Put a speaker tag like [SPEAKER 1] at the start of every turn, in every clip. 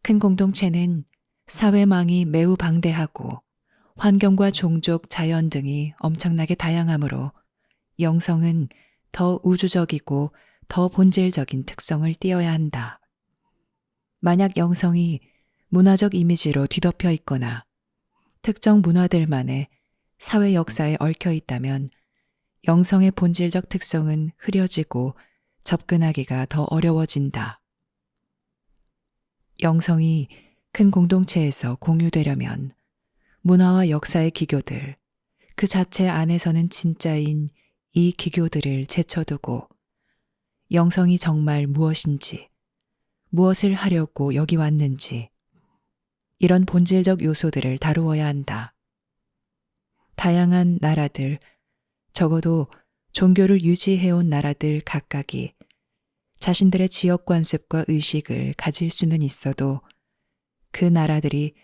[SPEAKER 1] 큰 공동체는 사회망이 매우 방대하고 환경과 종족, 자연 등이 엄청나게 다양하므로 영성은 더 우주적이고 더 본질적인 특성을 띠어야 한다. 만약 영성이 문화적 이미지로 뒤덮여 있거나 특정 문화들만의 사회 역사에 얽혀 있다면 영성의 본질적 특성은 흐려지고 접근하기가 더 어려워진다. 영성이 큰 공동체에서 공유되려면 문화와 역사의 기교들, 그 자체 안에서는 진짜인 이 기교들을 제쳐두고 영성이 정말 무엇인지, 무엇을 하려고 여기 왔는지, 이런 본질적 요소들을 다루어야 한다. 다양한 나라들, 적어도 종교를 유지해온 나라들 각각이 자신들의 지역 관습과 의식을 가질 수는 있어도 그 나라들이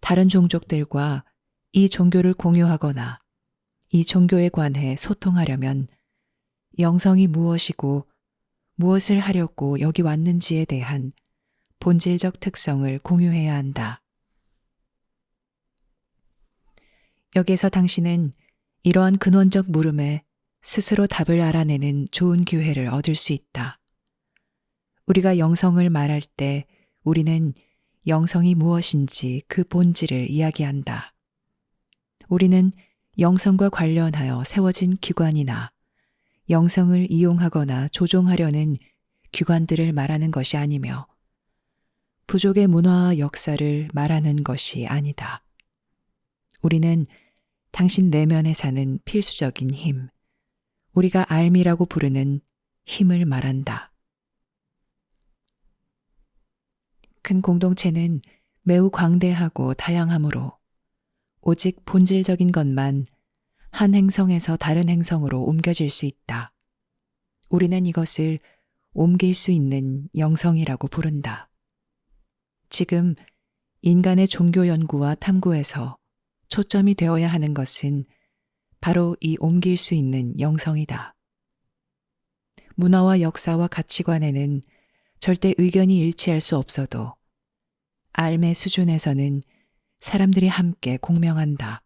[SPEAKER 1] 다른 종족들과 이 종교를 공유하거나 이 종교에 관해 소통하려면 영성이 무엇이고 무엇을 하려고 여기 왔는지에 대한 본질적 특성을 공유해야 한다. 여기에서 당신은 이러한 근원적 물음에 스스로 답을 알아내는 좋은 기회를 얻을 수 있다. 우리가 영성을 말할 때 우리는 영성이 무엇인지 그 본질을 이야기한다. 우리는 영성과 관련하여 세워진 기관이나 영성을 이용하거나 조종하려는 기관들을 말하는 것이 아니며 부족의 문화와 역사를 말하는 것이 아니다. 우리는 당신 내면에 사는 필수적인 힘, 우리가 알미라고 부르는 힘을 말한다. 큰 공동체는 매우 광대하고 다양하므로 오직 본질적인 것만 한 행성에서 다른 행성으로 옮겨질 수 있다. 우리는 이것을 옮길 수 있는 영성이라고 부른다. 지금 인간의 종교 연구와 탐구에서 초점이 되어야 하는 것은 바로 이 옮길 수 있는 영성이다. 문화와 역사와 가치관에는 절대 의견이 일치할 수 없어도 알매 수준에서는 사람들이 함께 공명한다.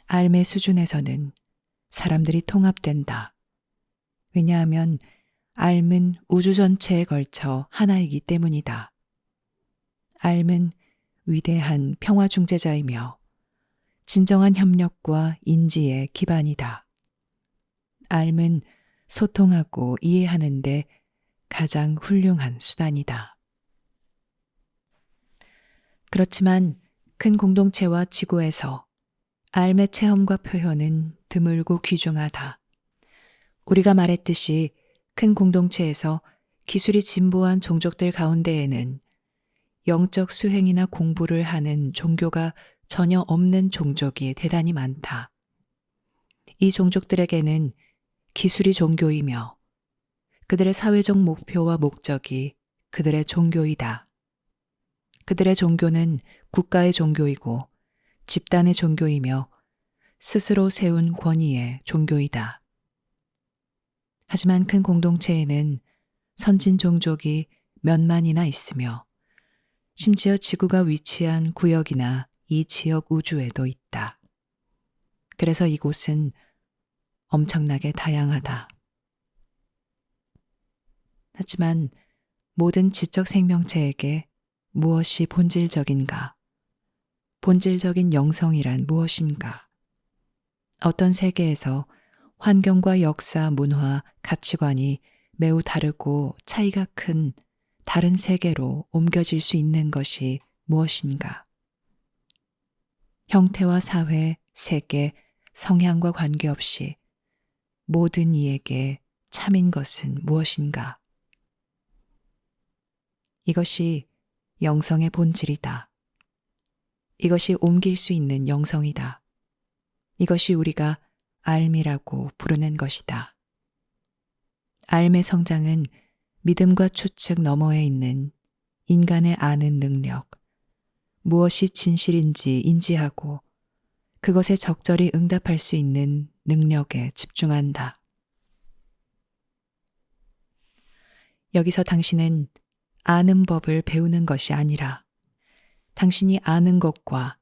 [SPEAKER 1] 알매 수준에서는 사람들이 통합된다. 왜냐하면 알은 우주 전체에 걸쳐 하나이기 때문이다. 알은 위대한 평화 중재자이며 진정한 협력과 인지의 기반이다. 알은 소통하고 이해하는 데 가장 훌륭한 수단이다. 그렇지만 큰 공동체와 지구에서 알의 체험과 표현은 드물고 귀중하다. 우리가 말했듯이 큰 공동체에서 기술이 진보한 종족들 가운데에는 영적 수행이나 공부를 하는 종교가 전혀 없는 종족이 대단히 많다. 이 종족들에게는 기술이 종교이며 그들의 사회적 목표와 목적이 그들의 종교이다. 그들의 종교는 국가의 종교이고 집단의 종교이며 스스로 세운 권위의 종교이다. 하지만 큰 공동체에는 선진 종족이 몇만이나 있으며 심지어 지구가 위치한 구역이나 이 지역 우주에도 있다. 그래서 이곳은 엄청나게 다양하다. 하지만 모든 지적 생명체에게 무엇이 본질적인가? 본질적인 영성이란 무엇인가? 어떤 세계에서 환경과 역사, 문화, 가치관이 매우 다르고 차이가 큰 다른 세계로 옮겨질 수 있는 것이 무엇인가? 형태와 사회, 세계, 성향과 관계없이 모든 이에게 참인 것은 무엇인가? 이것이 영성의 본질이다. 이것이 옮길 수 있는 영성이다. 이것이 우리가 알미라고 부르는 것이다. 알의 성장은 믿음과 추측 너머에 있는 인간의 아는 능력, 무엇이 진실인지 인지하고 그것에 적절히 응답할 수 있는 능력에 집중한다. 여기서 당신은 아는 법을 배우는 것이 아니라 당신이 아는 것과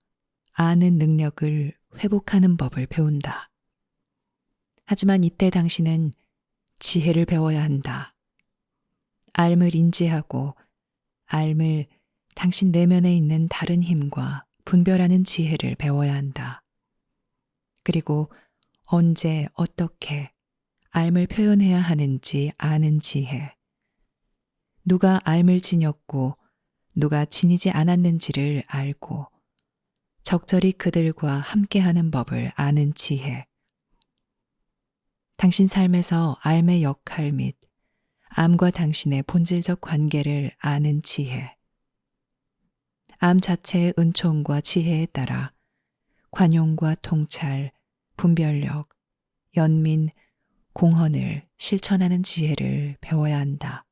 [SPEAKER 1] 아는 능력을 회복하는 법을 배운다. 하지만 이때 당신은 지혜를 배워야 한다. 앓을 인지하고 앓을 당신 내면에 있는 다른 힘과 분별하는 지혜를 배워야 한다. 그리고 언제 어떻게 앓을 표현해야 하는지 아는 지혜. 누가 앓을 지녔고 누가 지니지 않았는지를 알고 적절히 그들과 함께하는 법을 아는 지혜. 당신 삶에서 앓의 역할 및 암과 당신의 본질적 관계를 아는 지혜. 암 자체의 은총과 지혜에 따라 관용과 통찰, 분별력, 연민, 공헌을 실천하는 지혜를 배워야 한다.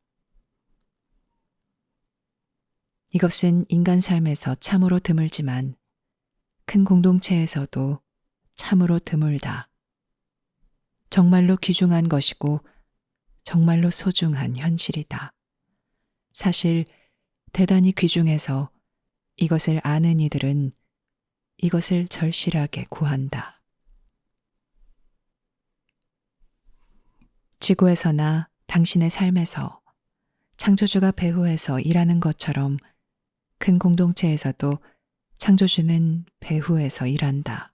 [SPEAKER 1] 이것은 인간 삶에서 참으로 드물지만 큰 공동체에서도 참으로 드물다. 정말로 귀중한 것이고 정말로 소중한 현실이다. 사실 대단히 귀중해서 이것을 아는 이들은 이것을 절실하게 구한다. 지구에서나 당신의 삶에서 창조주가 배후에서 일하는 것처럼 큰 공동체에서도 창조주는 배후에서 일한다.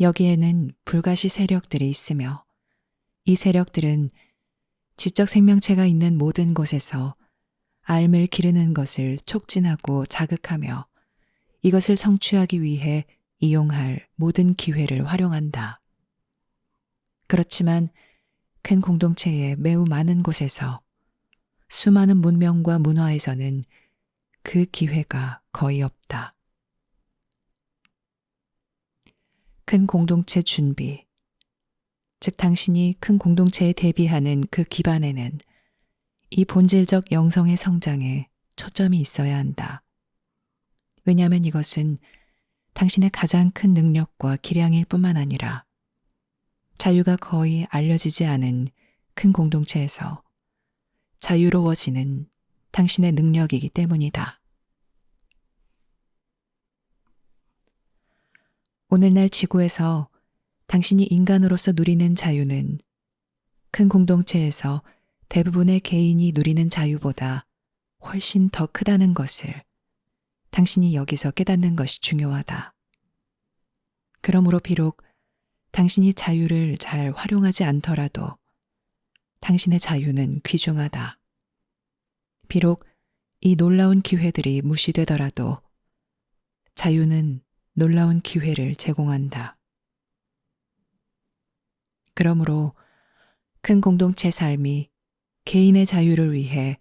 [SPEAKER 1] 여기에는 불가시 세력들이 있으며 이 세력들은 지적 생명체가 있는 모든 곳에서 앓을 기르는 것을 촉진하고 자극하며 이것을 성취하기 위해 이용할 모든 기회를 활용한다. 그렇지만 큰 공동체의 매우 많은 곳에서 수많은 문명과 문화에서는 그 기회가 거의 없다. 큰 공동체 준비, 즉 당신이 큰 공동체에 대비하는 그 기반에는 이 본질적 영성의 성장에 초점이 있어야 한다. 왜냐하면 이것은 당신의 가장 큰 능력과 기량일 뿐만 아니라 자유가 거의 알려지지 않은 큰 공동체에서 자유로워지는 당신의 능력이기 때문이다. 오늘날 지구에서 당신이 인간으로서 누리는 자유는 큰 공동체에서 대부분의 개인이 누리는 자유보다 훨씬 더 크다는 것을 당신이 여기서 깨닫는 것이 중요하다. 그러므로 비록 당신이 자유를 잘 활용하지 않더라도 당신의 자유는 귀중하다. 비록 이 놀라운 기회들이 무시되더라도 자유는 놀라운 기회를 제공한다. 그러므로 큰 공동체 삶이 개인의 자유를 위해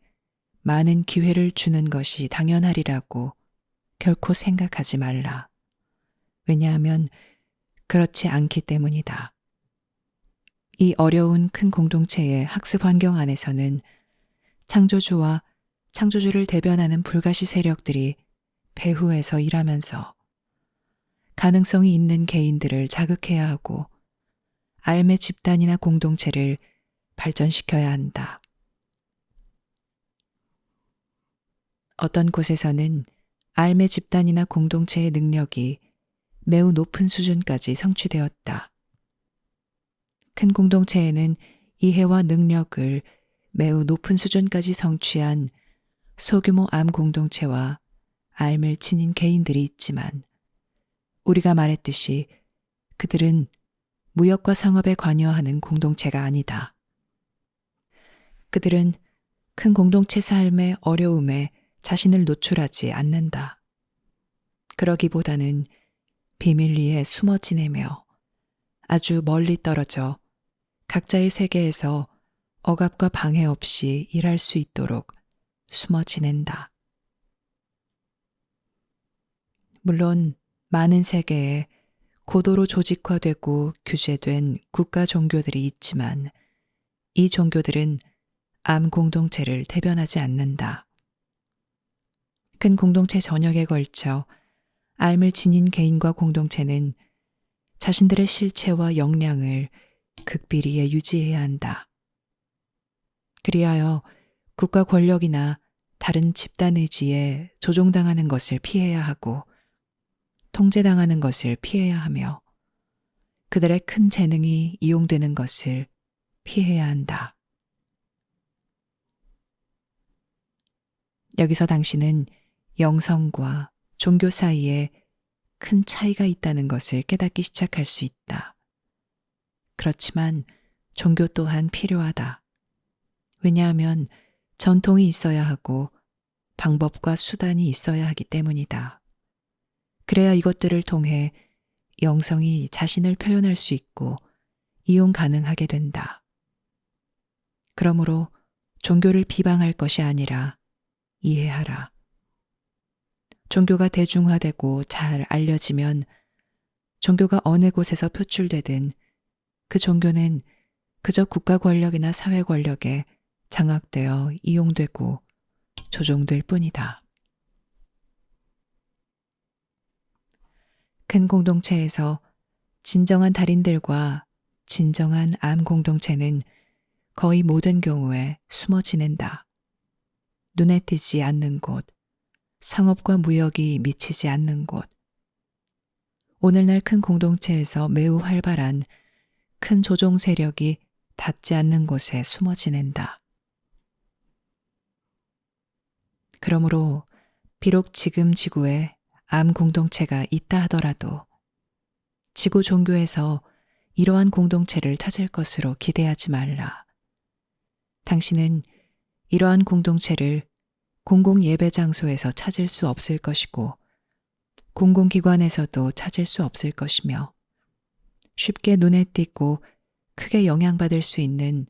[SPEAKER 1] 많은 기회를 주는 것이 당연하리라고 결코 생각하지 말라. 왜냐하면 그렇지 않기 때문이다. 이 어려운 큰 공동체의 학습 환경 안에서는 창조주와 창조주를 대변하는 불가시 세력들이 배후에서 일하면서 가능성이 있는 개인들을 자극해야 하고 앓의 집단이나 공동체를 발전시켜야 한다. 어떤 곳에서는 앓의 집단이나 공동체의 능력이 매우 높은 수준까지 성취되었다. 큰 공동체에는 이해와 능력을 매우 높은 수준까지 성취한 소규모 암 공동체와 앓을 지닌 개인들이 있지만 우리가 말했듯이 그들은 무역과 상업에 관여하는 공동체가 아니다. 그들은 큰 공동체 삶의 어려움에 자신을 노출하지 않는다. 그러기보다는 비밀리에 숨어 지내며 아주 멀리 떨어져 각자의 세계에서 억압과 방해 없이 일할 수 있도록 숨어 지낸다. 물론 많은 세계에 고도로 조직화되고 규제된 국가 종교들이 있지만 이 종교들은 암 공동체를 대변하지 않는다. 큰 공동체 전역에 걸쳐 암을 지닌 개인과 공동체는 자신들의 실체와 역량을 극비리에 유지해야 한다. 그리하여 국가 권력이나 다른 집단 의지에 조종당하는 것을 피해야 하고 통제당하는 것을 피해야 하며 그들의 큰 재능이 이용되는 것을 피해야 한다. 여기서 당신은 영성과 종교 사이에 큰 차이가 있다는 것을 깨닫기 시작할 수 있다. 그렇지만 종교 또한 필요하다. 왜냐하면 전통이 있어야 하고 방법과 수단이 있어야 하기 때문이다. 그래야 이것들을 통해 영성이 자신을 표현할 수 있고 이용 가능하게 된다. 그러므로 종교를 비방할 것이 아니라 이해하라. 종교가 대중화되고 잘 알려지면 종교가 어느 곳에서 표출되든 그 종교는 그저 국가 권력이나 사회 권력에 장악되어 이용되고 조종될 뿐이다. 큰 공동체에서 진정한 달인들과 진정한 암 공동체는 거의 모든 경우에 숨어 지낸다. 눈에 띄지 않는 곳, 상업과 무역이 미치지 않는 곳. 오늘날 큰 공동체에서 매우 활발한 큰 조종 세력이 닿지 않는 곳에 숨어 지낸다. 그러므로 비록 지금 지구에 암 공동체가 있다 하더라도 지구 종교에서 이러한 공동체를 찾을 것으로 기대하지 말라. 당신은 이러한 공동체를 공공 예배 장소에서 찾을 수 없을 것이고 공공기관에서도 찾을 수 없을 것이며 쉽게 눈에 띄고 크게 영향받을 수 있는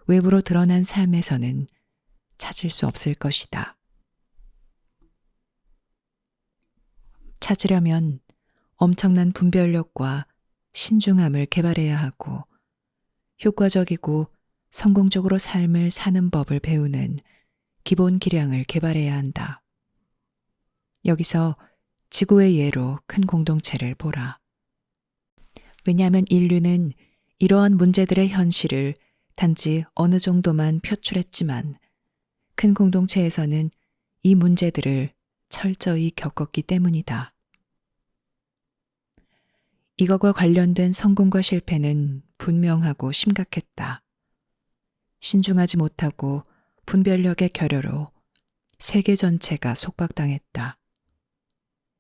[SPEAKER 1] 외부로 드러난 삶에서는 찾을 수 없을 것이다. 찾으려면 엄청난 분별력과 신중함을 개발해야 하고 효과적이고 성공적으로 삶을 사는 법을 배우는 기본 기량을 개발해야 한다. 여기서 지구의 예로 큰 공동체를 보라. 왜냐하면 인류는 이러한 문제들의 현실을 단지 어느 정도만 표출했지만 큰 공동체에서는 이 문제들을 철저히 겪었기 때문이다. 이것과 관련된 성공과 실패는 분명하고 심각했다. 신중하지 못하고 분별력의 결여로 세계 전체가 속박당했다.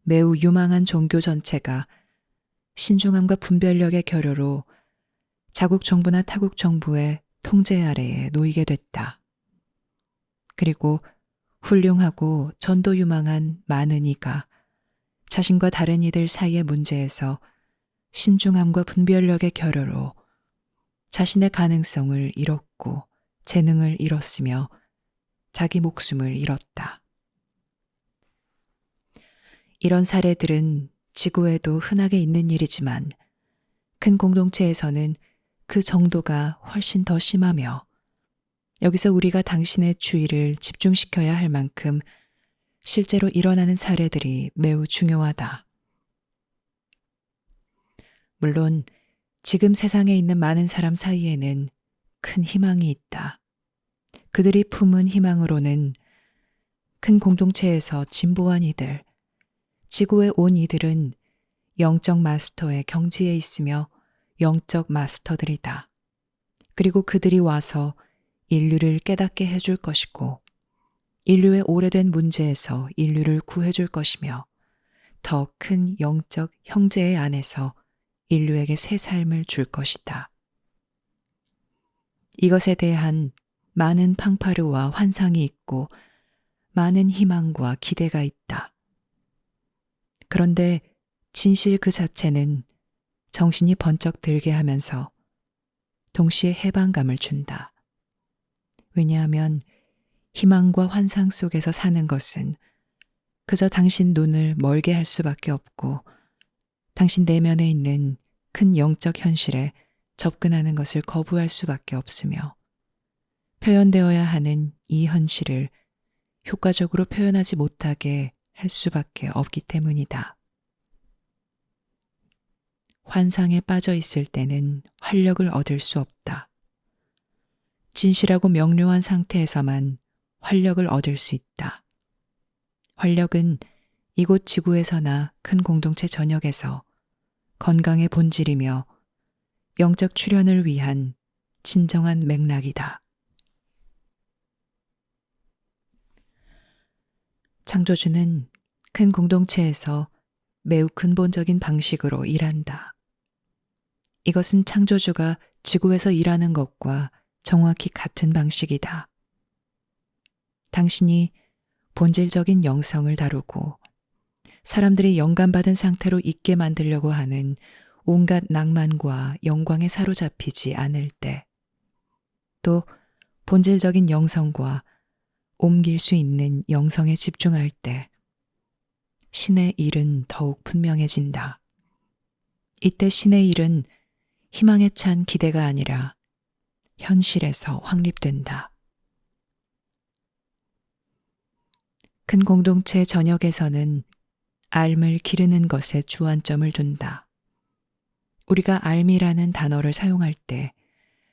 [SPEAKER 1] 매우 유망한 종교 전체가 신중함과 분별력의 결여로 자국 정부나 타국 정부의 통제 아래에 놓이게 됐다. 그리고 훌륭하고 전도 유망한 많은 이가 자신과 다른 이들 사이의 문제에서 신중함과 분별력의 결여로 자신의 가능성을 잃었고 재능을 잃었으며 자기 목숨을 잃었다. 이런 사례들은 지구에도 흔하게 있는 일이지만 큰 공동체에서는 그 정도가 훨씬 더 심하며 여기서 우리가 당신의 주의를 집중시켜야 할 만큼 실제로 일어나는 사례들이 매우 중요하다. 물론 지금 세상에 있는 많은 사람 사이에는 큰 희망이 있다. 그들이 품은 희망으로는 큰 공동체에서 진보한 이들, 지구에 온 이들은 영적 마스터의 경지에 있으며 영적 마스터들이다. 그리고 그들이 와서 인류를 깨닫게 해줄 것이고 인류의 오래된 문제에서 인류를 구해줄 것이며 더 큰 영적 형제의 안에서 인류에게 새 삶을 줄 것이다. 이것에 대한 많은 팡파르와 환상이 있고 많은 희망과 기대가 있다. 그런데 진실 그 자체는 정신이 번쩍 들게 하면서 동시에 해방감을 준다. 왜냐하면 희망과 환상 속에서 사는 것은 그저 당신 눈을 멀게 할 수밖에 없고 당신 내면에 있는 큰 영적 현실에 접근하는 것을 거부할 수밖에 없으며 표현되어야 하는 이 현실을 효과적으로 표현하지 못하게 할 수밖에 없기 때문이다. 환상에 빠져 있을 때는 활력을 얻을 수 없다. 진실하고 명료한 상태에서만 활력을 얻을 수 있다. 활력은 이곳 지구에서나 큰 공동체 전역에서 건강의 본질이며 영적 출현을 위한 진정한 맥락이다. 창조주는 큰 공동체에서 매우 근본적인 방식으로 일한다. 이것은 창조주가 지구에서 일하는 것과 정확히 같은 방식이다. 당신이 본질적인 영성을 다루고 사람들이 영감받은 상태로 있게 만들려고 하는 온갖 낭만과 영광에 사로잡히지 않을 때, 또 본질적인 영성과 옮길 수 있는 영성에 집중할 때, 신의 일은 더욱 분명해진다. 이때 신의 일은 희망에 찬 기대가 아니라 현실에서 확립된다. 큰 공동체 전역에서는 알 기르는 것에 주안점을 둔다. 우리가 알미라는 단어를 사용할 때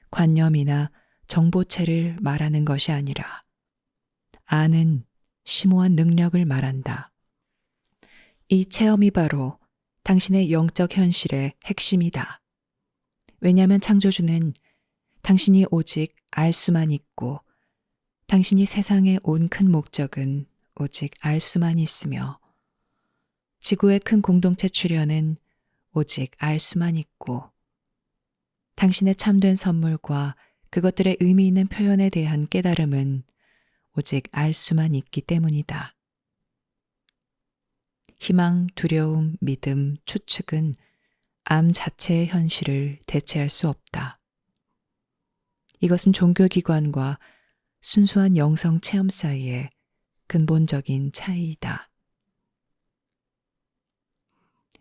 [SPEAKER 1] 관념이나 정보체를 말하는 것이 아니라 아는 심오한 능력을 말한다. 이 체험이 바로 당신의 영적 현실의 핵심이다. 왜냐하면 창조주는 당신이 오직 알 수만 있고 당신이 세상에 온 큰 목적은 오직 알 수만 있으며 지구의 큰 공동체 출현은 오직 알 수만 있고 당신의 참된 선물과 그것들의 의미 있는 표현에 대한 깨달음은 오직 알 수만 있기 때문이다. 희망, 두려움, 믿음, 추측은 암 자체의 현실을 대체할 수 없다. 이것은 종교기관과 순수한 영성 체험 사이의 근본적인 차이이다.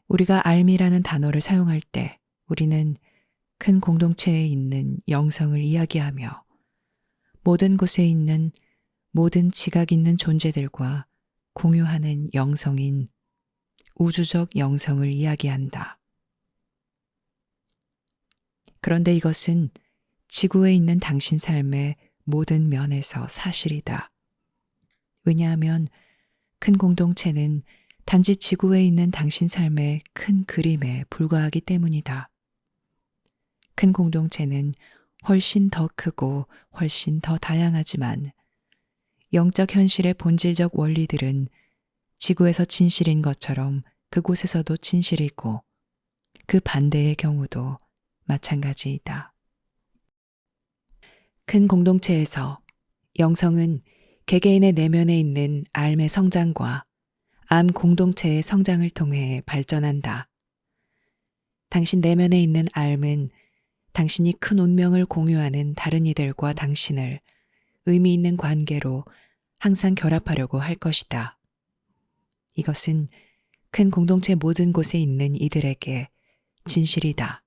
[SPEAKER 1] 우리가 알미라는 단어를 사용할 때 우리는 큰 공동체에 있는 영성을 이야기하며 모든 곳에 있는 모든 지각 있는 존재들과 공유하는 영성인 우주적 영성을 이야기한다. 그런데 이것은 지구에 있는 당신 삶의 모든 면에서 사실이다. 왜냐하면 큰 공동체는 단지 지구에 있는 당신 삶의 큰 그림에 불과하기 때문이다. 큰 공동체는 훨씬 더 크고 훨씬 더 다양하지만 영적 현실의 본질적 원리들은 지구에서 진실인 것처럼 그곳에서도 진실이고 그 반대의 경우도 마찬가지이다. 큰 공동체에서 영성은 개개인의 내면에 있는 알의 성장과 암 공동체의 성장을 통해 발전한다. 당신 내면에 있는 알은 당신이 큰 운명을 공유하는 다른 이들과 당신을 의미 있는 관계로 항상 결합하려고 할 것이다. 이것은 큰 공동체 모든 곳에 있는 이들에게 진실이다.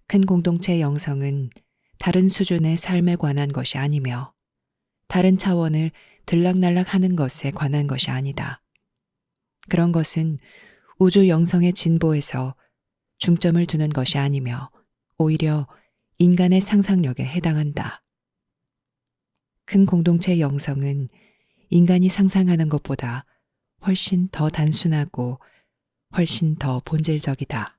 [SPEAKER 1] 큰 공동체 영성은 다른 수준의 삶에 관한 것이 아니며 다른 차원을 들락날락 하는 것에 관한 것이 아니다. 그런 것은 우주 영성의 진보에서 중점을 두는 것이 아니며 오히려 인간의 상상력에 해당한다. 큰 공동체 영성은 인간이 상상하는 것보다 훨씬 더 단순하고 훨씬 더 본질적이다.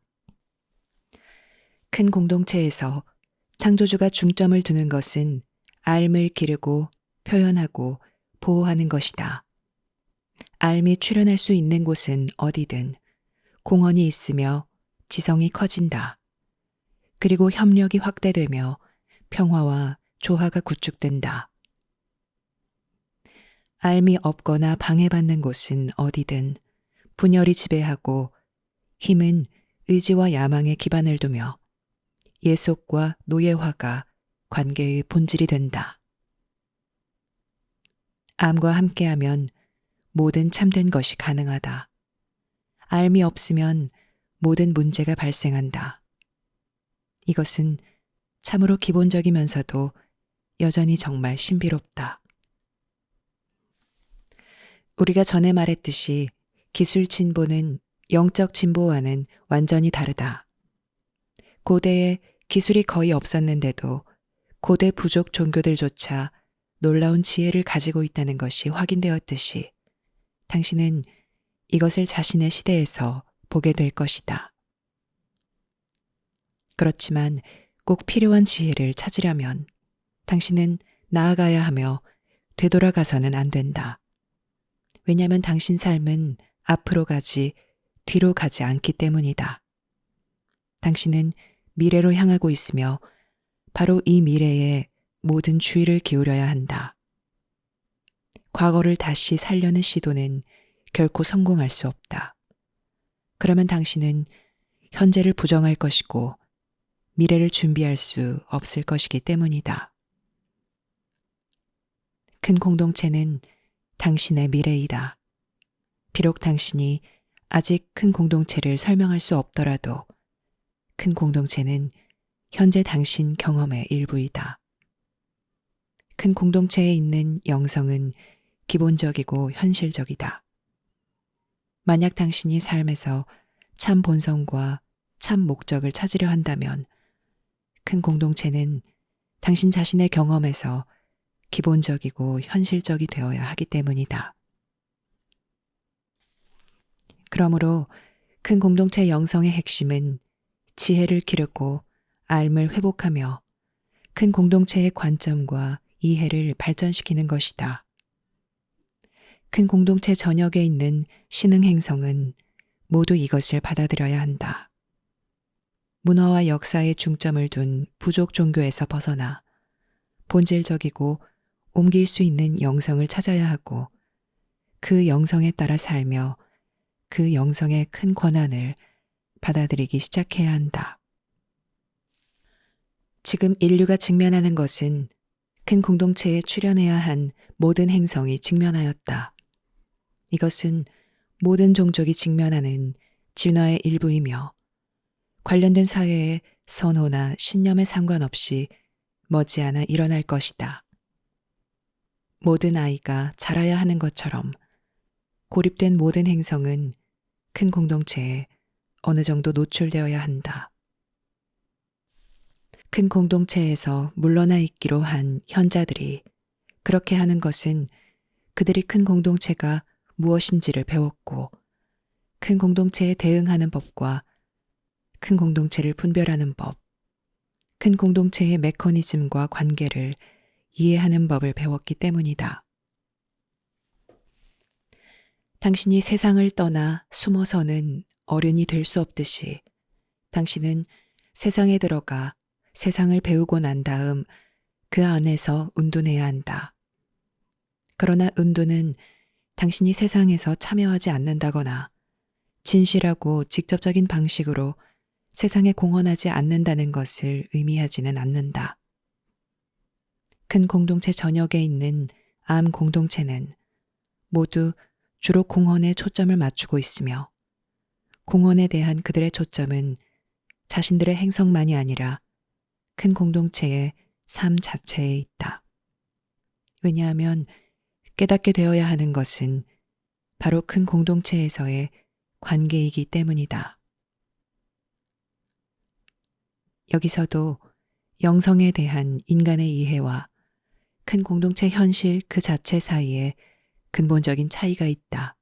[SPEAKER 1] 큰 공동체에서 창조주가 중점을 두는 것은 알을 기르고 표현하고 보호하는 것이다. 알이 출현할 수 있는 곳은 어디든 공헌이 있으며 지성이 커진다. 그리고 협력이 확대되며 평화와 조화가 구축된다. 알이 없거나 방해받는 곳은 어디든 분열이 지배하고 힘은 의지와 야망에 기반을 두며 예속과 노예화가 관계의 본질이 된다. 암과 함께하면 모든 참된 것이 가능하다. 알이 없으면 모든 문제가 발생한다. 이것은 참으로 기본적이면서도 여전히 정말 신비롭다. 우리가 전에 말했듯이 기술 진보는 영적 진보와는 완전히 다르다. 고대에 기술이 거의 없었는데도 고대 부족 종교들조차 놀라운 지혜를 가지고 있다는 것이 확인되었듯이 당신은 이것을 자신의 시대에서 보게 될 것이다. 그렇지만 꼭 필요한 지혜를 찾으려면 당신은 나아가야 하며 되돌아가서는 안 된다. 왜냐하면 당신 삶은 앞으로 가지 뒤로 가지 않기 때문이다. 당신은 미래로 향하고 있으며 바로 이 미래에 모든 주의를 기울여야 한다. 과거를 다시 살려는 시도는 결코 성공할 수 없다. 그러면 당신은 현재를 부정할 것이고 미래를 준비할 수 없을 것이기 때문이다. 큰 공동체는 당신의 미래이다. 비록 당신이 아직 큰 공동체를 설명할 수 없더라도 큰 공동체는 현재 당신 경험의 일부이다. 큰 공동체에 있는 영성은 기본적이고 현실적이다. 만약 당신이 삶에서 참 본성과 참 목적을 찾으려 한다면 큰 공동체는 당신 자신의 경험에서 기본적이고 현실적이 되어야 하기 때문이다. 그러므로 큰 공동체 영성의 핵심은 지혜를 기르고 알을 회복하며 큰 공동체의 관점과 이해를 발전시키는 것이다. 큰 공동체 전역에 있는 신흥 행성은 모두 이것을 받아들여야 한다. 문화와 역사에 중점을 둔 부족 종교에서 벗어나 본질적이고 옮길 수 있는 영성을 찾아야 하고 그 영성에 따라 살며 그 영성의 큰 권한을 받아들이기 시작해야 한다. 지금 인류가 직면하는 것은 큰 공동체에 출현해야 한 모든 행성이 직면하였다. 이것은 모든 종족이 직면하는 진화의 일부이며 관련된 사회의 선호나 신념에 상관없이 머지않아 일어날 것이다. 모든 아이가 자라야 하는 것처럼 고립된 모든 행성은 큰 공동체에 어느 정도 노출되어야 한다. 큰 공동체에서 물러나 있기로 한 현자들이 그렇게 하는 것은 그들이 큰 공동체가 무엇인지를 배웠고 큰 공동체에 대응하는 법과 큰 공동체를 분별하는 법, 큰 공동체의 메커니즘과 관계를 이해하는 법을 배웠기 때문이다. 당신이 세상을 떠나 숨어서는 어른이 될 수 없듯이 당신은 세상에 들어가 세상을 배우고 난 다음 그 안에서 운둔해야 한다. 그러나 운둔은 당신이 세상에서 참여하지 않는다거나 진실하고 직접적인 방식으로 세상에 공헌하지 않는다는 것을 의미하지는 않는다. 큰 공동체 전역에 있는 암 공동체는 모두 주로 공헌에 초점을 맞추고 있으며 공헌에 대한 그들의 초점은 자신들의 행성만이 아니라 큰 공동체의 삶 자체에 있다. 왜냐하면 깨닫게 되어야 하는 것은 바로 큰 공동체에서의 관계이기 때문이다. 여기서도 영성에 대한 인간의 이해와 큰 공동체 현실 그 자체 사이에 근본적인 차이가 있다.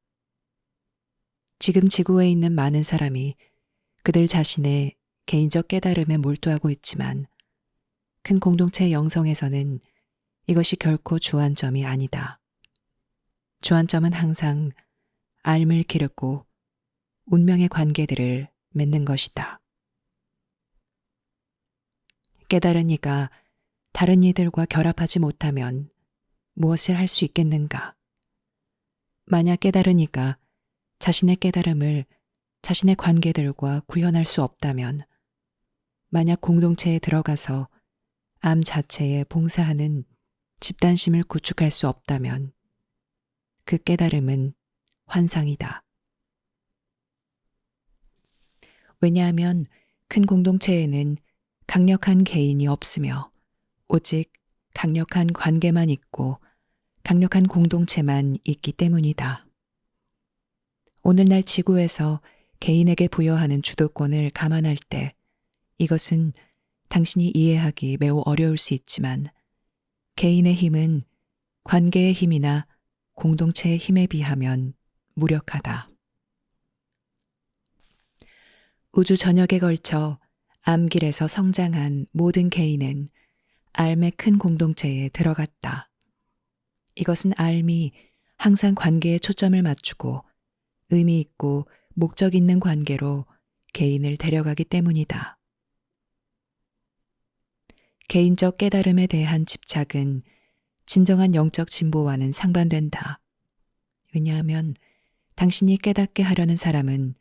[SPEAKER 1] 지금 지구에 있는 많은 사람이 그들 자신의 개인적 깨달음에 몰두하고 있지만 큰 공동체 영성에서는 이것이 결코 주안점이 아니다. 주안점은 항상 알을 기르고 운명의 관계들을 맺는 것이다. 깨달은 이가 다른 이들과 결합하지 못하면 무엇을 할 수 있겠는가? 만약 깨달은 이가 자신의 깨달음을 자신의 관계들과 구현할 수 없다면, 만약 공동체에 들어가서 암 자체에 봉사하는 집단심을 구축할 수 없다면 그 깨달음은 환상이다. 왜냐하면 큰 공동체에는 강력한 개인이 없으며 오직 강력한 관계만 있고 강력한 공동체만 있기 때문이다. 오늘날 지구에서 개인에게 부여하는 주도권을 감안할 때 이것은 당신이 이해하기 매우 어려울 수 있지만 개인의 힘은 관계의 힘이나 공동체의 힘에 비하면 무력하다. 우주 전역에 걸쳐 암길에서 성장한 모든 개인은 앓의 큰 공동체에 들어갔다. 이것은 앓이 항상 관계에 초점을 맞추고 의미 있고 목적 있는 관계로 개인을 데려가기 때문이다. 개인적 깨달음에 대한 집착은 진정한 영적 진보와는 상반된다. 왜냐하면 당신이 깨닫게 하려는 사람은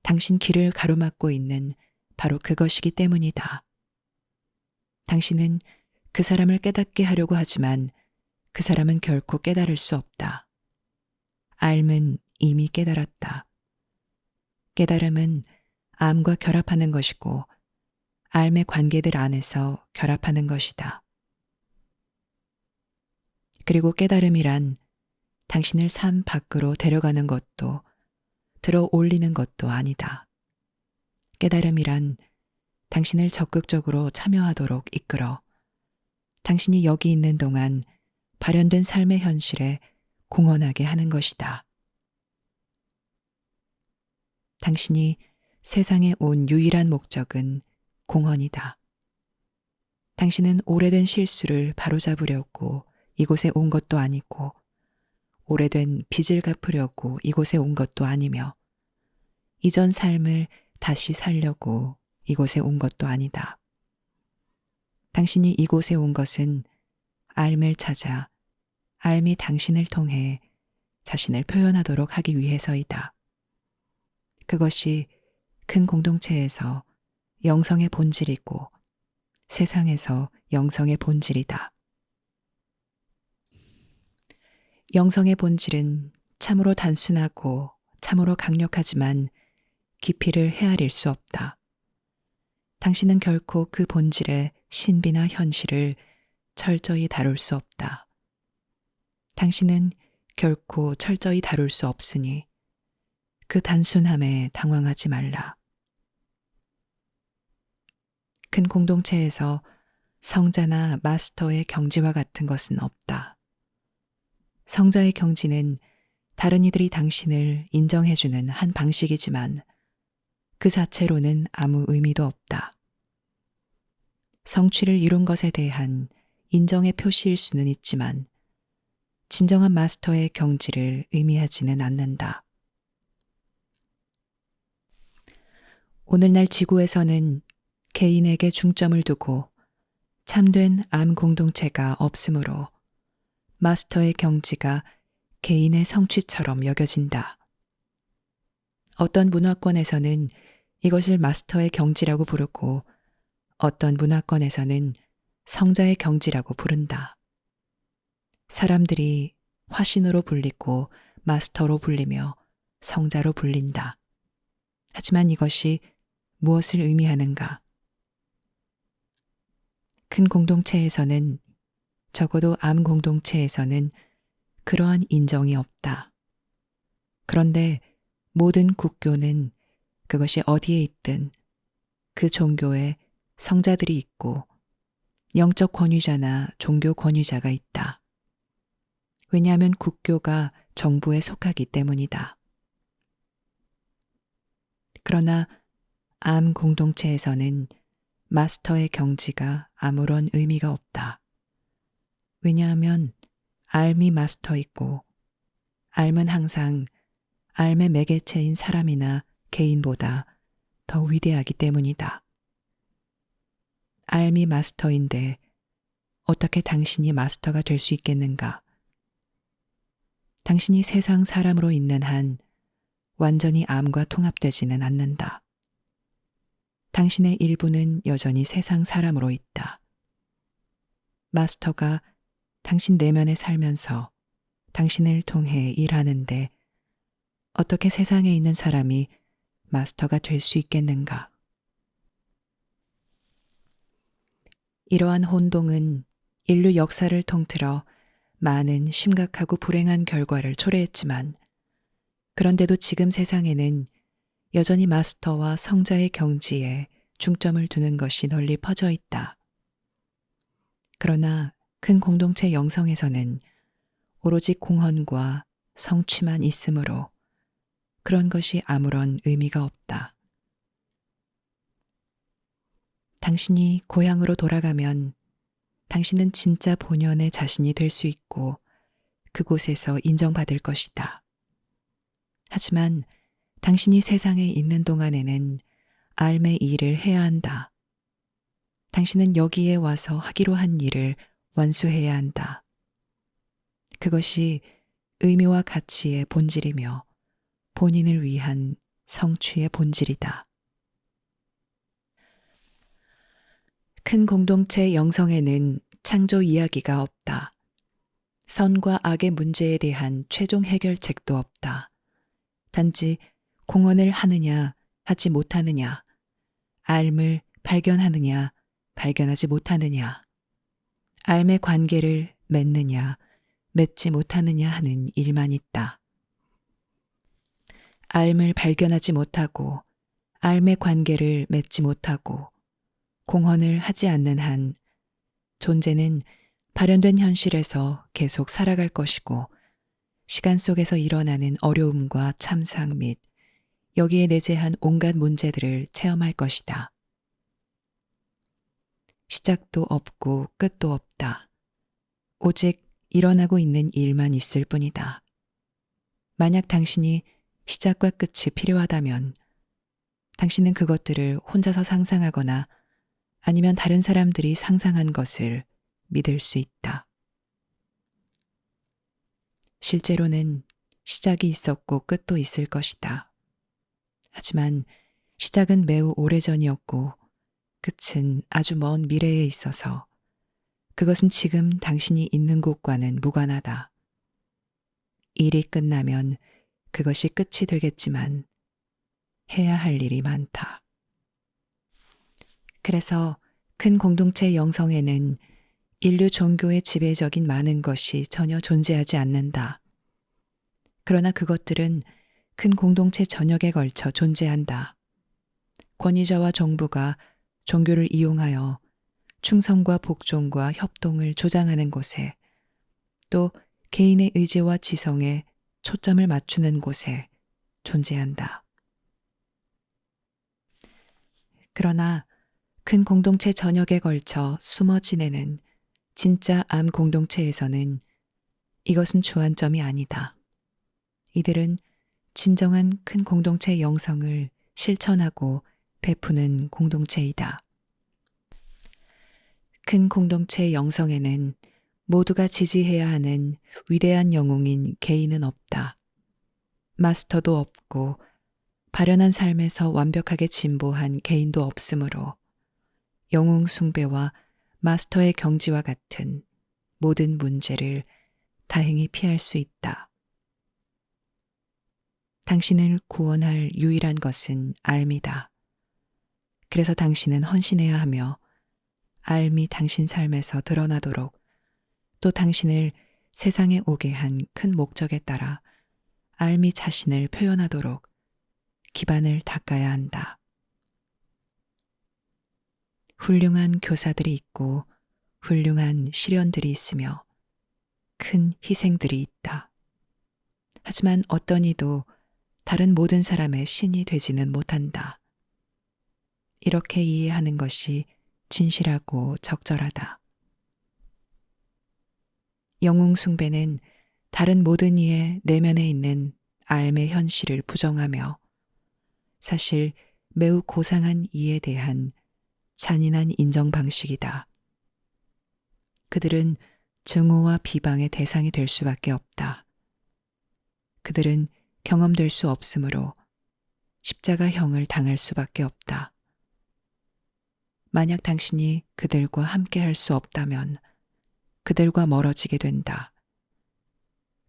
[SPEAKER 1] 당신 길을 가로막고 있는 바로 그것이기 때문이다. 당신은 그 사람을 깨닫게 하려고 하지만 그 사람은 결코 깨달을 수 없다. 앓은 이미 깨달았다. 깨달음은 암과 결합하는 것이고 앓의 관계들 안에서 결합하는 것이다. 그리고 깨달음이란 당신을 삶 밖으로 데려가는 것도 들어 올리는 것도 아니다. 깨달음이란 당신을 적극적으로 참여하도록 이끌어 당신이 여기 있는 동안 발현된 삶의 현실에 공헌하게 하는 것이다. 당신이 세상에 온 유일한 목적은 공헌이다. 당신은 오래된 실수를 바로잡으려고 이곳에 온 것도 아니고 오래된 빚을 갚으려고 이곳에 온 것도 아니며 이전 삶을 다시 살려고 이곳에 온 것도 아니다. 당신이 이곳에 온 것은 앓을 찾아 앓이 당신을 통해 자신을 표현하도록 하기 위해서이다. 그것이 큰 공동체에서 영성의 본질이고 세상에서 영성의 본질이다. 영성의 본질은 참으로 단순하고 참으로 강력하지만 깊이를 헤아릴 수 없다. 당신은 결코 그 본질의 신비나 현실을 철저히 다룰 수 없다. 당신은 결코 철저히 다룰 수 없으니 그 단순함에 당황하지 말라. 큰 공동체에서 성자나 마스터의 경지와 같은 것은 없다. 성자의 경지는 다른 이들이 당신을 인정해주는 한 방식이지만 그 자체로는 아무 의미도 없다. 성취를 이룬 것에 대한 인정의 표시일 수는 있지만 진정한 마스터의 경지를 의미하지는 않는다. 오늘날 지구에서는 개인에게 중점을 두고 참된 암 공동체가 없으므로 마스터의 경지가 개인의 성취처럼 여겨진다. 어떤 문화권에서는 이것을 마스터의 경지라고 부르고 어떤 문화권에서는 성자의 경지라고 부른다. 사람들이 화신으로 불리고 마스터로 불리며 성자로 불린다. 하지만 이것이 무엇을 의미하는가? 큰 공동체에서는 적어도 암 공동체에서는 그러한 인정이 없다. 그런데 모든 국교는 그것이 어디에 있든 그 종교에 성자들이 있고 영적 권위자나 종교 권위자가 있다. 왜냐하면 국교가 정부에 속하기 때문이다. 그러나 암 공동체에서는 마스터의 경지가 아무런 의미가 없다. 왜냐하면 앓이 마스터이고 앓은 항상 앓의 매개체인 사람이나 개인보다 더 위대하기 때문이다. 앓이 마스터인데 어떻게 당신이 마스터가 될 수 있겠는가? 당신이 세상 사람으로 있는 한 완전히 암과 통합되지는 않는다. 당신의 일부는 여전히 세상 사람으로 있다. 마스터가 당신 내면에 살면서 당신을 통해 일하는데 어떻게 세상에 있는 사람이 마스터가 될 수 있겠는가? 이러한 혼동은 인류 역사를 통틀어 많은 심각하고 불행한 결과를 초래했지만 그런데도 지금 세상에는 여전히 마스터와 성자의 경지에 중점을 두는 것이 널리 퍼져 있다. 그러나 큰 공동체 영성에서는 오로지 공헌과 성취만 있으므로 그런 것이 아무런 의미가 없다. 당신이 고향으로 돌아가면 당신은 진짜 본연의 자신이 될 수 있고 그곳에서 인정받을 것이다. 하지만 당신이 세상에 있는 동안에는 삶의 일을 해야 한다. 당신은 여기에 와서 하기로 한 일을 완수해야 한다. 그것이 의미와 가치의 본질이며 본인을 위한 성취의 본질이다. 큰 공동체 영성에는 창조 이야기가 없다. 선과 악의 문제에 대한 최종 해결책도 없다. 단지 공헌을 하느냐, 하지 못하느냐, 삶을 발견하느냐, 발견하지 못하느냐, 삶의 관계를 맺느냐, 맺지 못하느냐 하는 일만 있다. 삶을 발견하지 못하고, 삶의 관계를 맺지 못하고, 공헌을 하지 않는 한, 존재는 발현된 현실에서 계속 살아갈 것이고, 시간 속에서 일어나는 어려움과 참상 및 여기에 내재한 온갖 문제들을 체험할 것이다. 시작도 없고 끝도 없다. 오직 일어나고 있는 일만 있을 뿐이다. 만약 당신이 시작과 끝이 필요하다면 당신은 그것들을 혼자서 상상하거나 아니면 다른 사람들이 상상한 것을 믿을 수 있다. 실제로는 시작이 있었고 끝도 있을 것이다. 하지만 시작은 매우 오래전이었고 끝은 아주 먼 미래에 있어서 그것은 지금 당신이 있는 곳과는 무관하다. 일이 끝나면 그것이 끝이 되겠지만 해야 할 일이 많다. 그래서 큰 공동체 영성에는 인류 종교의 지배적인 많은 것이 전혀 존재하지 않는다. 그러나 그것들은 큰 공동체 전역에 걸쳐 존재한다. 권위자와 정부가 종교를 이용하여 충성과 복종과 협동을 조장하는 곳에, 또 개인의 의지와 지성에 초점을 맞추는 곳에 존재한다. 그러나 큰 공동체 전역에 걸쳐 숨어 지내는 진짜 암 공동체에서는 이것은 주안점이 아니다. 이들은 진정한 큰 공동체 영성을 실천하고 베푸는 공동체이다. 큰 공동체 영성에는 모두가 지지해야 하는 위대한 영웅인 개인은 없다. 마스터도 없고 발현한 삶에서 완벽하게 진보한 개인도 없으므로 영웅 숭배와 마스터의 경지와 같은 모든 문제를 다행히 피할 수 있다. 당신을 구원할 유일한 것은 삶이다. 그래서 당신은 헌신해야 하며 삶이 당신 삶에서 드러나도록 또 당신을 세상에 오게 한 큰 목적에 따라 삶이 자신을 표현하도록 기반을 닦아야 한다. 훌륭한 교사들이 있고 훌륭한 시련들이 있으며 큰 희생들이 있다. 하지만 어떤 이도 다른 모든 사람의 신이 되지는 못한다. 이렇게 이해하는 것이 진실하고 적절하다. 영웅 숭배는 다른 모든 이의 내면에 있는 삶의 현실을 부정하며 사실 매우 고상한 이에 대한 잔인한 인정 방식이다. 그들은 증오와 비방의 대상이 될 수밖에 없다. 그들은 경험될 수 없으므로 십자가형을 당할 수밖에 없다. 만약 당신이 그들과 함께 할 수 없다면 그들과 멀어지게 된다.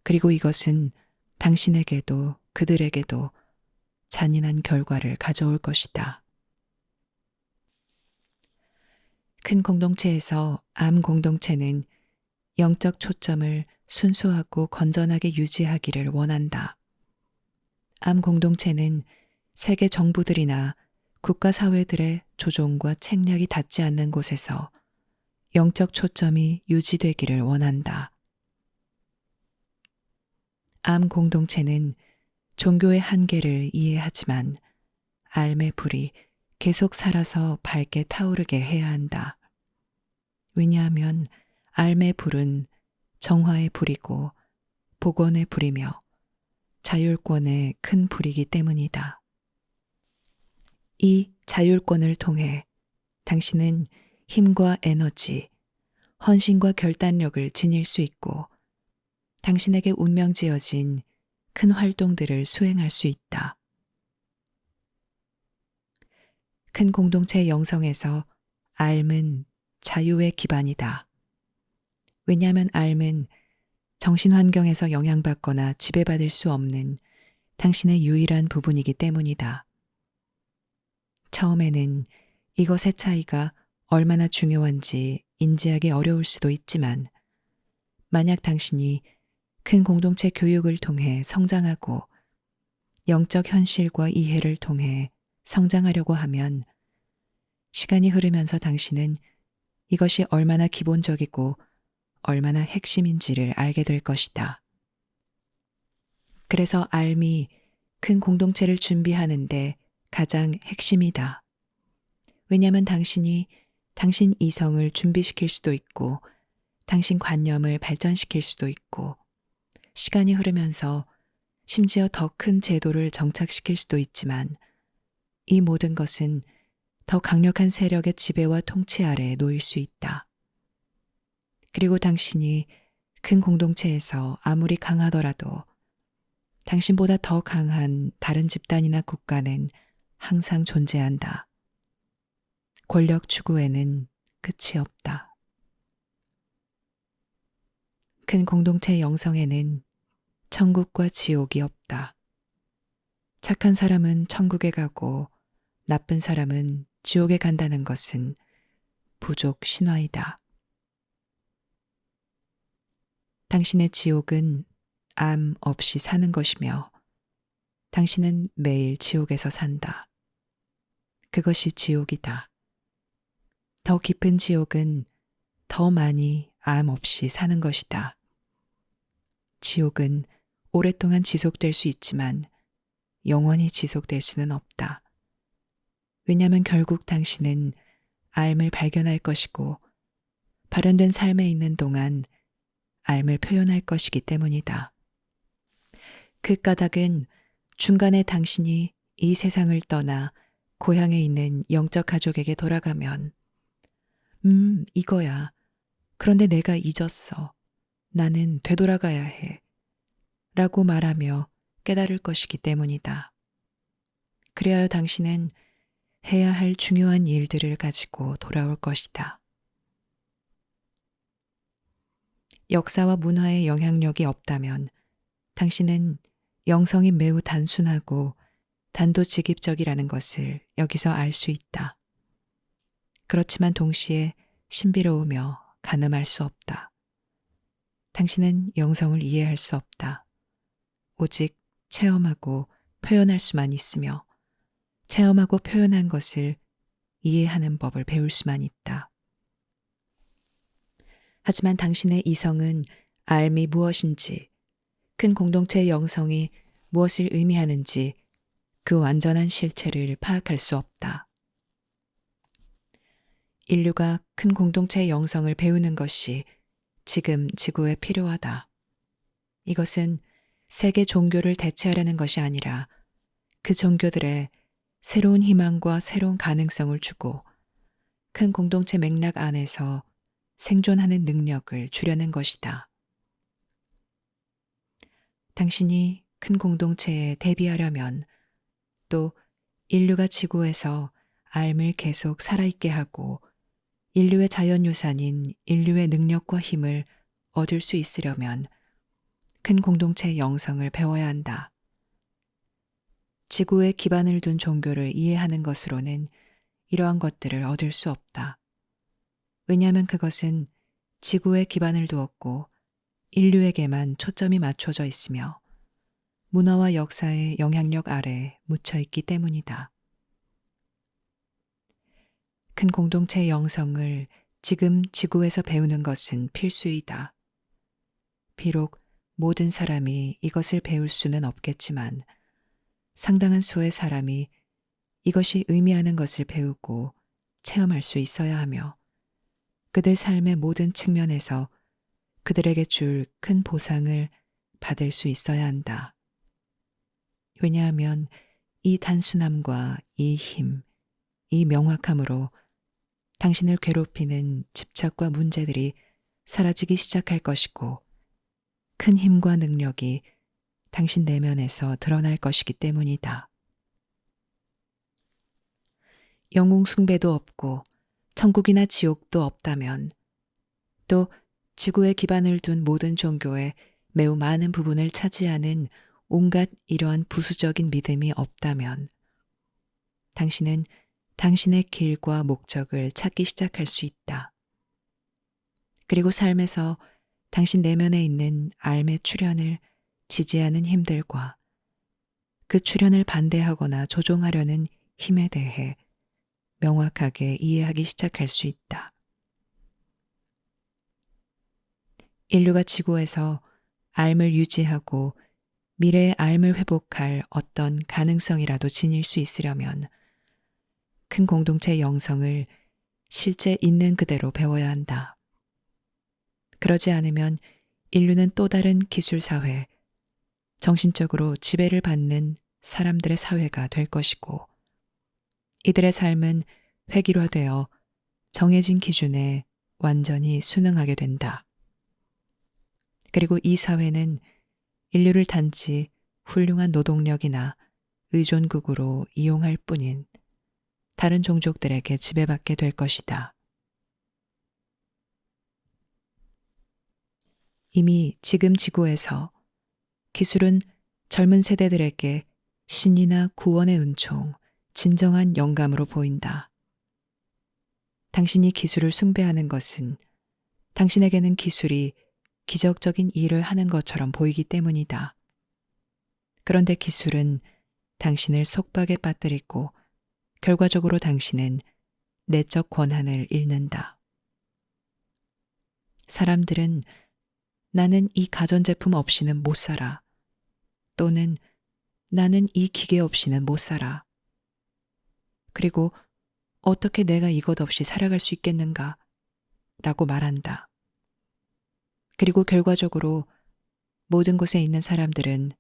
[SPEAKER 1] 그리고 이것은 당신에게도 그들에게도 잔인한 결과를 가져올 것이다. 큰 공동체에서 암 공동체는 영적 초점을 순수하고 건전하게 유지하기를 원한다. 암 공동체는 세계 정부들이나 국가사회들의 조종과 책략이 닿지 않는 곳에서 영적 초점이 유지되기를 원한다. 암 공동체는 종교의 한계를 이해하지만 삶의 불이 계속 살아서 밝게 타오르게 해야 한다. 왜냐하면 삶의 불은 정화의 불이고 복원의 불이며 자율권의 큰 불이기 때문이다. 이 자율권을 통해 당신은 힘과 에너지, 헌신과 결단력을 지닐 수 있고 당신에게 운명지어진 큰 활동들을 수행할 수 있다. 큰 공동체 영성에서 삶은 자유의 기반이다. 왜냐하면 삶은 정신 환경에서 영향받거나 지배받을 수 없는 당신의 유일한 부분이기 때문이다. 처음에는 이것의 차이가 얼마나 중요한지 인지하기 어려울 수도 있지만 만약 당신이 큰 공동체 교육을 통해 성장하고 영적 현실과 이해를 통해 성장하려고 하면 시간이 흐르면서 당신은 이것이 얼마나 기본적이고 얼마나 핵심인지를 알게 될 것이다. 그래서 삶이 큰 공동체를 준비하는데 가장 핵심이다. 왜냐하면 당신이 당신 이성을 준비시킬 수도 있고 당신 관념을 발전시킬 수도 있고 시간이 흐르면서 심지어 더 큰 제도를 정착시킬 수도 있지만 이 모든 것은 더 강력한 세력의 지배와 통치 아래 놓일 수 있다. 그리고 당신이 큰 공동체에서 아무리 강하더라도 당신보다 더 강한 다른 집단이나 국가는 항상 존재한다. 권력 추구에는 끝이 없다. 큰 공동체 영성에는 천국과 지옥이 없다. 착한 사람은 천국에 가고 나쁜 사람은 지옥에 간다는 것은 부족 신화이다. 당신의 지옥은 암 없이 사는 것이며 당신은 매일 지옥에서 산다. 그것이 지옥이다. 더 깊은 지옥은 더 많이 암 없이 사는 것이다. 지옥은 오랫동안 지속될 수 있지만 영원히 지속될 수는 없다. 왜냐하면 결국 당신은 삶을 발견할 것이고 발현된 삶에 있는 동안 삶을 표현할 것이기 때문이다. 그 까닭은 중간에 당신이 이 세상을 떠나 고향에 있는 영적 가족에게 돌아가면 이거야. 그런데 내가 잊었어. 나는 되돌아가야 해. 라고 말하며 깨달을 것이기 때문이다. 그래야 당신은 해야 할 중요한 일들을 가지고 돌아올 것이다. 역사와 문화의 영향력이 없다면 당신은 영성이 매우 단순하고 단도직입적이라는 것을 여기서 알 수 있다. 그렇지만 동시에 신비로우며 가늠할 수 없다. 당신은 영성을 이해할 수 없다. 오직 체험하고 표현할 수만 있으며 체험하고 표현한 것을 이해하는 법을 배울 수만 있다. 하지만 당신의 이성은 삶이 무엇인지, 큰 공동체의 영성이 무엇을 의미하는지 그 완전한 실체를 파악할 수 없다. 인류가 큰 공동체의 영성을 배우는 것이 지금 지구에 필요하다. 이것은 세계 종교를 대체하려는 것이 아니라 그 종교들의 새로운 희망과 새로운 가능성을 주고 큰 공동체 맥락 안에서 생존하는 능력을 주려는 것이다. 당신이 큰 공동체에 대비하려면 또 인류가 지구에서 삶을 계속 살아있게 하고 인류의 자연유산인 인류의 능력과 힘을 얻을 수 있으려면 큰 공동체의 영성을 배워야 한다. 지구에 기반을 둔 종교를 이해하는 것으로는 이러한 것들을 얻을 수 없다. 왜냐하면 그것은 지구에 기반을 두었고 인류에게만 초점이 맞춰져 있으며 문화와 역사의 영향력 아래 묻혀 있기 때문이다. 큰 공동체의 영성을 지금 지구에서 배우는 것은 필수이다. 비록 모든 사람이 이것을 배울 수는 없겠지만 상당한 수의 사람이 이것이 의미하는 것을 배우고 체험할 수 있어야 하며 그들 삶의 모든 측면에서 그들에게 줄 큰 보상을 받을 수 있어야 한다. 왜냐하면 이 단순함과 이 힘, 이 명확함으로 당신을 괴롭히는 집착과 문제들이 사라지기 시작할 것이고 큰 힘과 능력이 당신 내면에서 드러날 것이기 때문이다. 영웅 숭배도 없고 천국이나 지옥도 없다면 또 지구에 기반을 둔 모든 종교의 매우 많은 부분을 차지하는 온갖 이러한 부수적인 믿음이 없다면 당신은 당신의 길과 목적을 찾기 시작할 수 있다. 그리고 삶에서 당신 내면에 있는 삶의 출현을 지지하는 힘들과 그 출현을 반대하거나 조종하려는 힘에 대해 명확하게 이해하기 시작할 수 있다. 인류가 지구에서 삶을 유지하고 미래의 삶을 회복할 어떤 가능성이라도 지닐 수 있으려면 큰 공동체의 영성을 실제 있는 그대로 배워야 한다. 그러지 않으면 인류는 또 다른 기술 사회, 정신적으로 지배를 받는 사람들의 사회가 될 것이고 이들의 삶은 획일화되어 정해진 기준에 완전히 순응하게 된다. 그리고 이 사회는 인류를 단지 훌륭한 노동력이나 의존국으로 이용할 뿐인 다른 종족들에게 지배받게 될 것이다. 이미 지금 지구에서 기술은 젊은 세대들에게 신이나 구원의 은총, 진정한 영감으로 보인다. 당신이 기술을 숭배하는 것은 당신에게는 기술이 기적적인 일을 하는 것처럼 보이기 때문이다. 그런데 기술은 당신을 속박에 빠뜨리고 결과적으로 당신은 내적 권한을 잃는다. 사람들은 나는 이 가전제품 없이는 못 살아. 또는 나는 이 기계 없이는 못 살아. 그리고 어떻게 내가 이것 없이 살아갈 수 있겠는가? 라고 말한다. 그리고 결과적으로 모든 곳에 있는 사람들은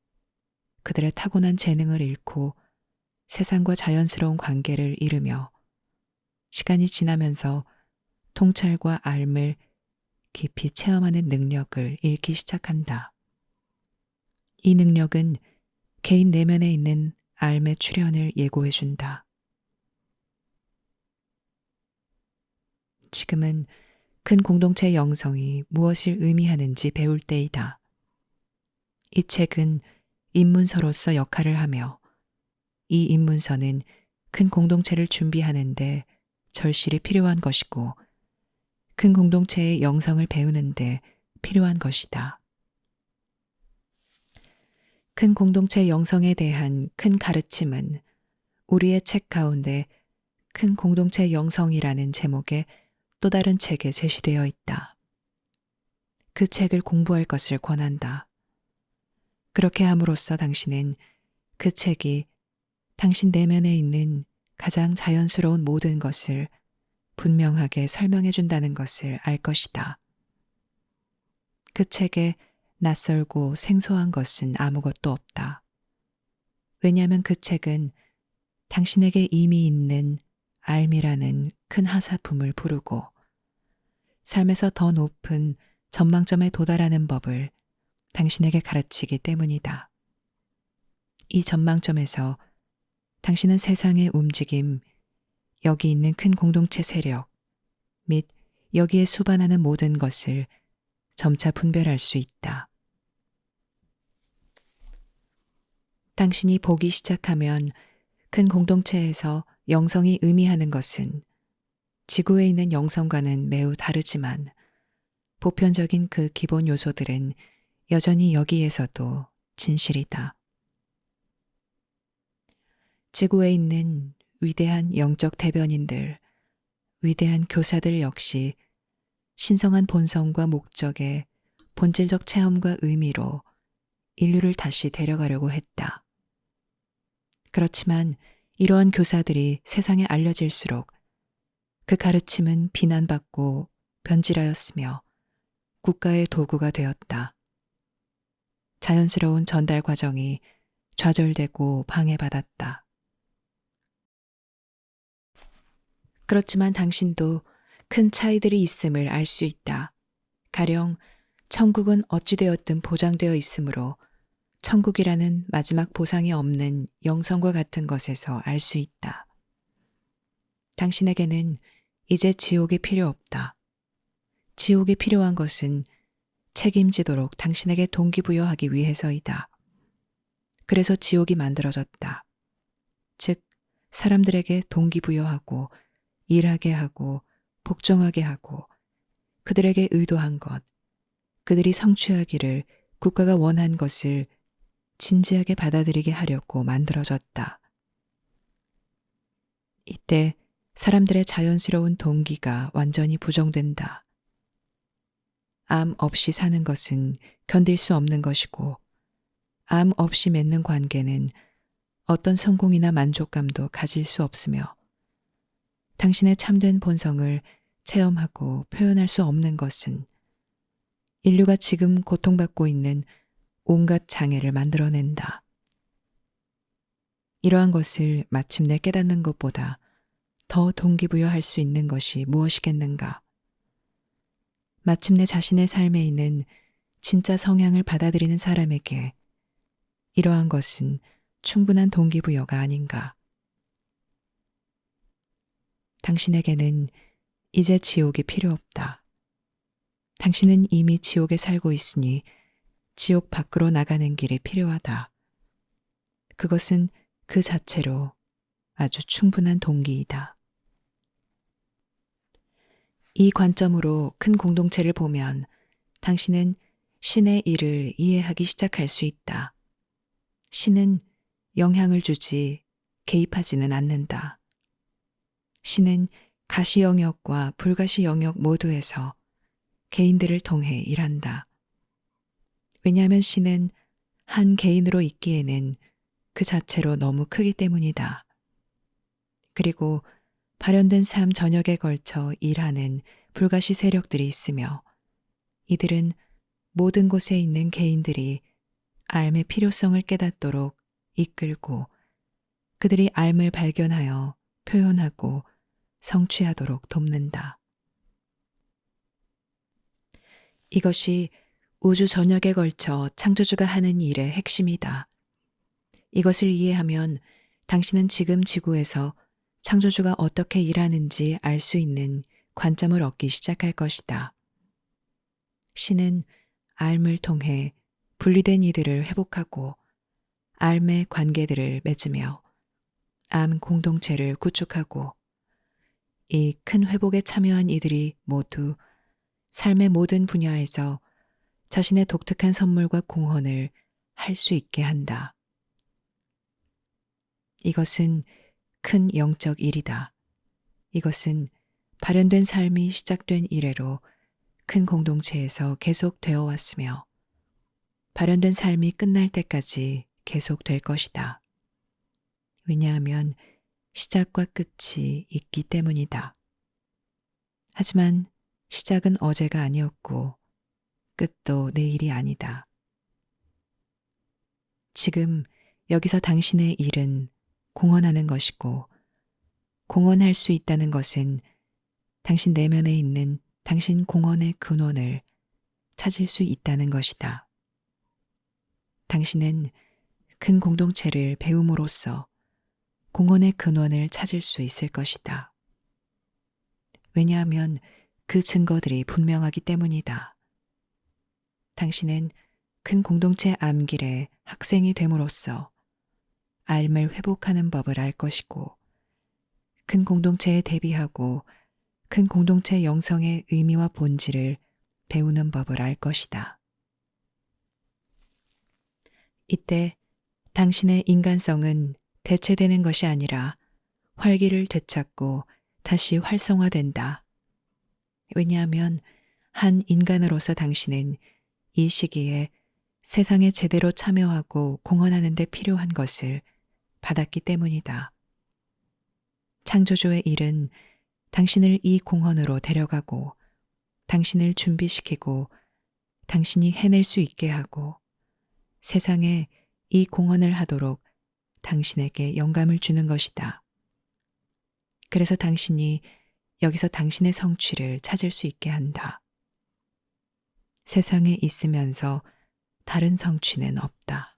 [SPEAKER 1] 그들의 타고난 재능을 잃고 세상과 자연스러운 관계를 잃으며 시간이 지나면서 통찰과 삶을 깊이 체험하는 능력을 잃기 시작한다. 이 능력은 개인 내면에 있는 삶의 출현을 예고해준다. 지금은 큰 공동체의 영성이 무엇을 의미하는지 배울 때이다. 이 책은 입문서로서 역할을 하며 이 입문서는 큰 공동체를 준비하는데 절실히 필요한 것이고 큰 공동체의 영성을 배우는데 필요한 것이다. 큰 공동체 영성에 대한 큰 가르침은 우리의 책 가운데 큰 공동체 영성이라는 제목의 또 다른 책에 제시되어 있다. 그 책을 공부할 것을 권한다. 그렇게 함으로써 당신은 그 책이 당신 내면에 있는 가장 자연스러운 모든 것을 분명하게 설명해 준다는 것을 알 것이다. 그 책에 낯설고 생소한 것은 아무것도 없다. 왜냐하면 그 책은 당신에게 이미 있는 삶이라는 큰 하사품을 부르고 삶에서 더 높은 전망점에 도달하는 법을 당신에게 가르치기 때문이다. 이 전망점에서 당신은 세상의 움직임, 여기 있는 큰 공동체 세력 및 여기에 수반하는 모든 것을 점차 분별할 수 있다. 당신이 보기 시작하면 큰 공동체에서 영성이 의미하는 것은 지구에 있는 영성과는 매우 다르지만 보편적인 그 기본 요소들은 여전히 여기에서도 진실이다. 지구에 있는 위대한 영적 대변인들, 위대한 교사들 역시 신성한 본성과 목적의 본질적 체험과 의미로 인류를 다시 데려가려고 했다. 그렇지만 이러한 교사들이 세상에 알려질수록 그 가르침은 비난받고 변질하였으며 국가의 도구가 되었다. 자연스러운 전달 과정이 좌절되고 방해받았다. 그렇지만 당신도 큰 차이들이 있음을 알 수 있다. 가령 천국은 어찌되었든 보장되어 있으므로 천국이라는 마지막 보상이 없는 영성과 같은 것에서 알 수 있다. 당신에게는 이제 지옥이 필요 없다. 지옥이 필요한 것은 책임지도록 당신에게 동기부여하기 위해서이다. 그래서 지옥이 만들어졌다. 즉, 사람들에게 동기부여하고 일하게 하고 복종하게 하고 그들에게 의도한 것, 그들이 성취하기를 국가가 원한 것을 진지하게 받아들이게 하려고 만들어졌다. 이때 사람들의 자연스러운 동기가 완전히 부정된다. 암 없이 사는 것은 견딜 수 없는 것이고, 암 없이 맺는 관계는 어떤 성공이나 만족감도 가질 수 없으며, 당신의 참된 본성을 체험하고 표현할 수 없는 것은 인류가 지금 고통받고 있는 온갖 장애를 만들어낸다. 이러한 것을 마침내 깨닫는 것보다 더 동기부여할 수 있는 것이 무엇이겠는가? 마침내 자신의 삶에 있는 진짜 성향을 받아들이는 사람에게 이러한 것은 충분한 동기부여가 아닌가? 당신에게는 이제 지옥이 필요 없다. 당신은 이미 지옥에 살고 있으니 지옥 밖으로 나가는 길이 필요하다. 그것은 그 자체로 아주 충분한 동기이다. 이 관점으로 큰 공동체를 보면 당신은 신의 일을 이해하기 시작할 수 있다. 신은 영향을 주지 개입하지는 않는다. 신은 가시 영역과 불가시 영역 모두에서 개인들을 통해 일한다. 왜냐하면 신은 한 개인으로 있기에는 그 자체로 너무 크기 때문이다. 그리고 발현된 삶 전역에 걸쳐 일하는 불가시 세력들이 있으며 이들은 모든 곳에 있는 개인들이 삶의 필요성을 깨닫도록 이끌고 그들이 삶을 발견하여 표현하고 성취하도록 돕는다. 이것이 우주 전역에 걸쳐 창조주가 하는 일의 핵심이다. 이것을 이해하면 당신은 지금 지구에서 창조주가 어떻게 일하는지 알 수 있는 관점을 얻기 시작할 것이다. 신은 삶을 통해 분리된 이들을 회복하고 삶의 관계들을 맺으며 삶 공동체를 구축하고 이 큰 회복에 참여한 이들이 모두 삶의 모든 분야에서 자신의 독특한 선물과 공헌을 할 수 있게 한다. 이것은 큰 영적 일이다. 이것은 발현된 삶이 시작된 이래로 큰 공동체에서 계속되어 왔으며 발현된 삶이 끝날 때까지 계속될 것이다. 왜냐하면 시작과 끝이 있기 때문이다. 하지만 시작은 어제가 아니었고 끝도 내일이 아니다. 지금 여기서 당신의 일은 공헌하는 것이고 공헌할 수 있다는 것은 당신 내면에 있는 당신 공헌의 근원을 찾을 수 있다는 것이다. 당신은 큰 공동체를 배움으로써 공헌의 근원을 찾을 수 있을 것이다. 왜냐하면 그 증거들이 분명하기 때문이다. 당신은 큰 공동체 암길의 학생이 됨으로써 삶을 회복하는 법을 알 것이고 큰 공동체에 대비하고 큰 공동체 영성의 의미와 본질을 배우는 법을 알 것이다. 이때 당신의 인간성은 대체되는 것이 아니라 활기를 되찾고 다시 활성화된다. 왜냐하면 한 인간으로서 당신은 이 시기에 세상에 제대로 참여하고 공헌하는 데 필요한 것을 받았기 때문이다. 창조주의 일은 당신을 이 공헌으로 데려가고 당신을 준비시키고 당신이 해낼 수 있게 하고 세상에 이 공헌을 하도록 당신에게 영감을 주는 것이다. 그래서 당신이 여기서 당신의 성취를 찾을 수 있게 한다. 세상에 있으면서 다른 성취는 없다.